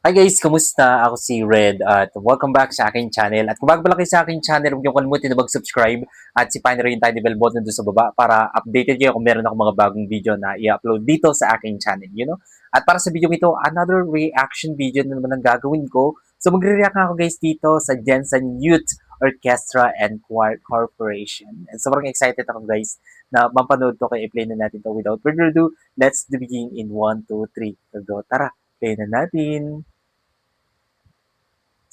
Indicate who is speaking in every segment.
Speaker 1: Hi guys, kamusta? Ako si Red at welcome back sa aking channel. At kung bago pa lang kayo sa aking channel, huwag niyo kalimutan na mag-subscribe at sipahin na rin yung tiny bell button doon sa baba para updated kayo kung meron ako mga bagong video na i-upload dito sa aking channel, At para sa video ito, another reaction video na naman ang gagawin ko. So magre-react ako guys dito sa Jensen Youth Orchestra and Choir Corporation. And sobrang excited ako guys na mapanood to kaya i-play na natin to without further ado. Let's begin in 1, 2, 3. So, tara, play na natin.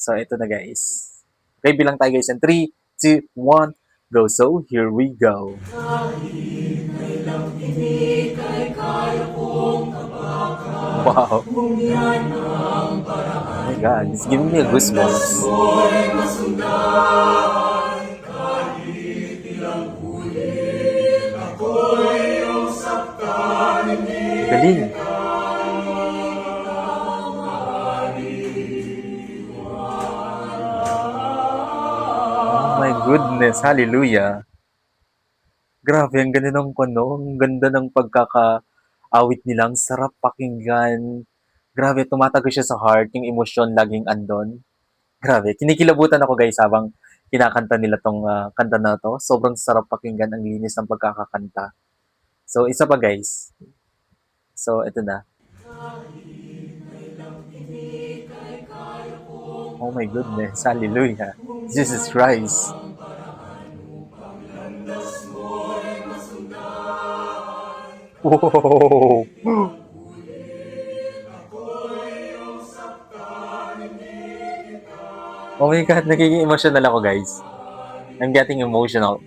Speaker 1: So, ito na guys. Okay, bilang tayo guys. And 3, 2, 1, go. So, here we go. Wow. Oh my God, it's giving me a goosebumps. Galing. Oh my goodness, hallelujah. Grabe, ang ganda ng ang ganda ng pagkaka-awit nila, ang sarap pakinggan. Grabe, tumatago siya sa heart, yung emosyon laging andon. Grabe, kinikilabutan ako guys habang kinakanta nila tong kanta na to. Sobrang sarap pakinggan, ang linis ng pagkakakanta. So, isa pa guys. So, ito na. Oh my goodness, hallelujah. Jesus Christ. Wow! Oh my God, nagiging emotional ako guys. I'm getting emotional.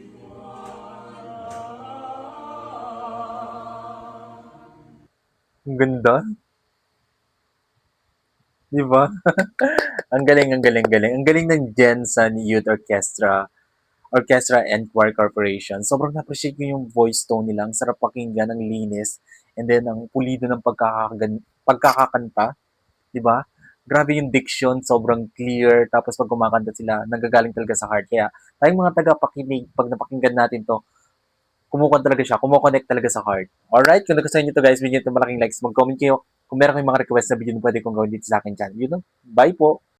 Speaker 1: Ang ganda. Di ba? Ang galing, ang galing, galing. Ang galing ng Jensen Youth Orchestra and Choir Corporation. Sobrang na-appreciate ko yung voice tone nila. Ang sarap pakinggan, ang linis, and then ang pulido ng pagkakakanta, di ba? Grabe yung diction, sobrang clear. Tapos pag kumakanta sila, nagagaling talaga sa heart. Kaya tayong mga taga-pakinig, pag napakinggan natin to, kumukonect talaga sa heart. Alright, kung nagustuhan nyo to guys, bigyan nyo malaking likes. Mag-comment kayo kung meron kayong mga request na video na pwede kong gawin dito sa akin channel. Bye po!